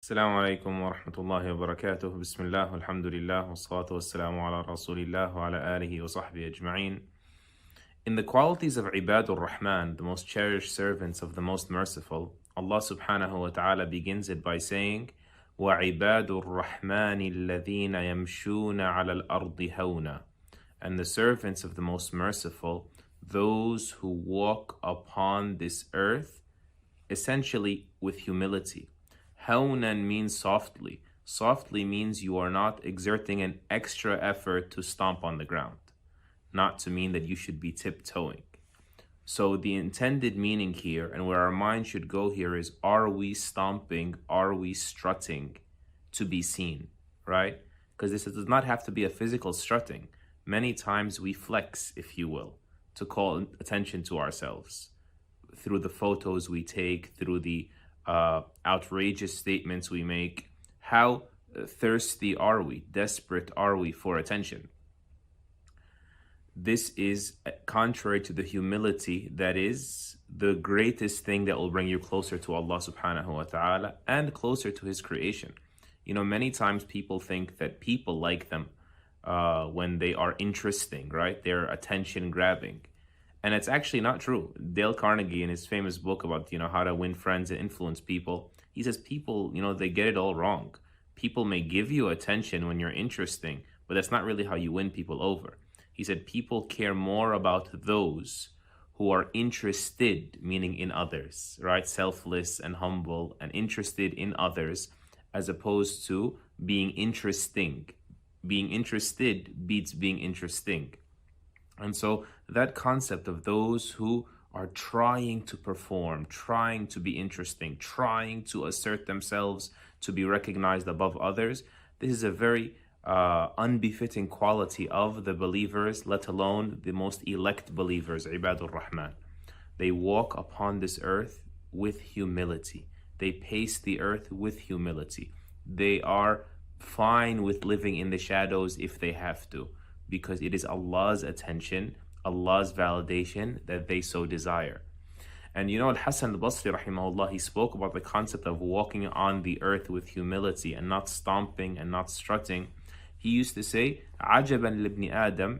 Assalamu alaikum wa rahmatullahi wa barakatuh. Bismillah, alhamdulillah, wa salatu wa salamu ala rasulillah wa ala alihi wa sahbihi ajma'in. In the qualities of Ibadur Rahman, the most cherished servants of the Most Merciful, Allah subhanahu wa ta'ala begins it by saying, وَعِبَادُ الرَّحْمَنِ الَّذِينَ يَمْشُونَ عَلَى الْأَرْضِ هَوْنًا. And the servants of the Most Merciful, those who walk upon this earth, essentially with humility. Hawnan means softly. Softly means you are not exerting an extra effort to stomp on the ground. Not to mean that you should be tiptoeing. So the intended meaning here, and where our mind should go here, is are we stomping, are we strutting to be seen, right? Because this does not have to be a physical strutting. Many times we flex, if you will, to call attention to ourselves. Through the photos we take, through the outrageous statements we make. How thirsty are we? Desperate are we for attention? This is contrary to the humility that is the greatest thing that will bring you closer to Allah subhanahu wa ta'ala and closer to His creation. You know, many times people think that people like them when they are interesting, right? They're attention grabbing. And it's actually not true. Dale Carnegie, in his famous book about, how to win friends and influence people, he says people, they get it all wrong. People may give you attention when you're interesting, but that's not really how you win people over. He said people care more about those who are interested, meaning in others, right? Selfless and humble and interested in others, as opposed to being interesting. Being interested beats being interesting. And so that concept of those who are trying to perform, trying to be interesting, trying to assert themselves to be recognized above others, this is a very unbefitting quality of the believers, let alone the most elect believers, Ibadur Rahman. They walk upon this earth with humility. They pace the earth with humility. They are fine with living in the shadows if they have to, because it is Allah's attention, Allah's validation that they so desire. And Al-Hasan al-Basri rahimahullah, he spoke about the concept of walking on the earth with humility and not stomping and not strutting. He used to say, عَجَبًا لِبْنِ آدَمْ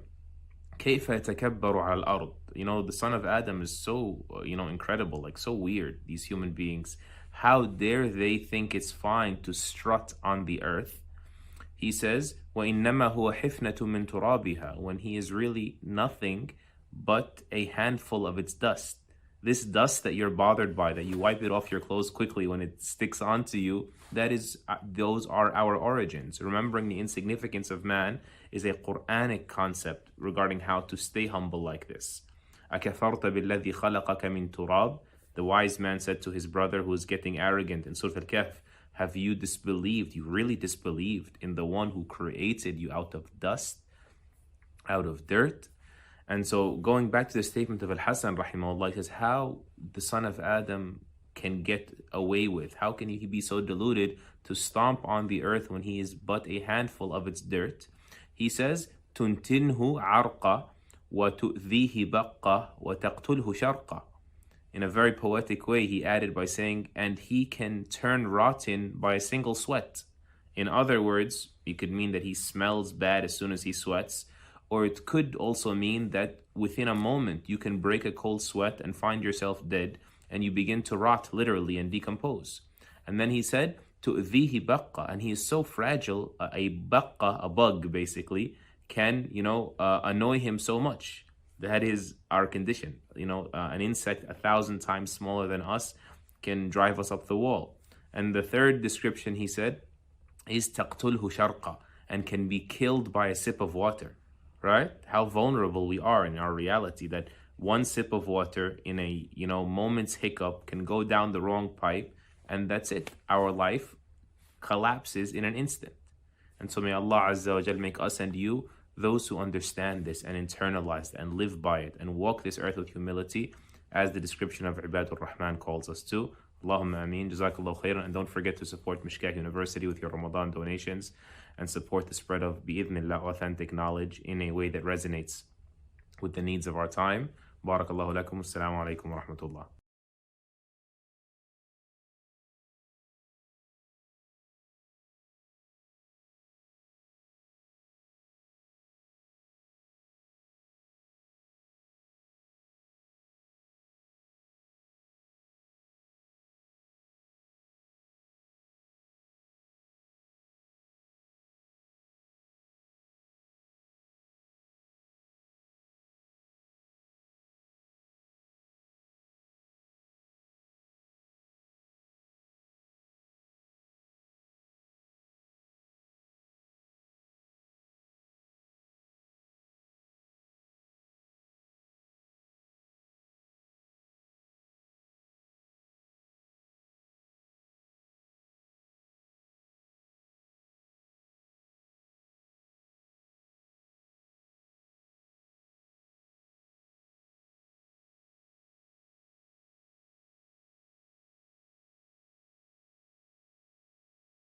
كَيْفَ يَتَكَبَّرُ عَلَى الْأَرْضِ. The son of Adam is so, incredible, like so weird, these human beings. How dare they think it's fine to strut on the earth? He says, وَإِنَّمَا هُوَ حِفْنَةٌ مِّن تُرَابِهَا, when he is really nothing but a handful of its dust. This dust that you're bothered by, that you wipe it off your clothes quickly when it sticks onto you, those are our origins. Remembering the insignificance of man is a Quranic concept regarding how to stay humble like this. أَكَفَرْتَ بِالَّذِي خَلَقَكَ مِن تُرَابٍ. The wise man said to his brother who is getting arrogant in Surah Al-Kahf, have you disbelieved, you really disbelieved in the one who created you out of dust, out of dirt? And so going back to the statement of Al-Hasan rahimahullah, he says how the son of Adam can get away with, how can he be so deluded to stomp on the earth when he is but a handful of its dirt? He says, تُنْتِنْهُ عَرْقًا وَتُؤْذِيهِ بَقًّا وَتَقْتُلْهُ شَرْقًا. In a very poetic way, he added by saying, and he can turn rotten by a single sweat. In other words, it could mean that he smells bad as soon as he sweats, or it could also mean that within a moment you can break a cold sweat and find yourself dead, and you begin to rot literally and decompose. And then he said, تُؤْذِيهِ بَقًّا, and he is so fragile, a baqqa, a bug basically, can annoy him so much. That is our condition. An insect 1,000 times smaller than us can drive us up the wall. And the third description, he said, is تَقْتُلْهُ شَرْقًا, and can be killed by a sip of water. Right? How vulnerable we are in our reality, that one sip of water in a moment's hiccup can go down the wrong pipe, and that's it. Our life collapses in an instant. And so may Allah Azza wa Jal make us and you those who understand this and internalize it and live by it and walk this earth with humility, as the description of Ibadur Rahman calls us to. Allahumma ameen. Jazakallahu khairan. And don't forget to support Mishkah University with your Ramadan donations and support the spread of bi'idhnillah, authentic knowledge in a way that resonates with the needs of our time. Barakallahu lakum. Assalamu alaikum wa rahmatullah.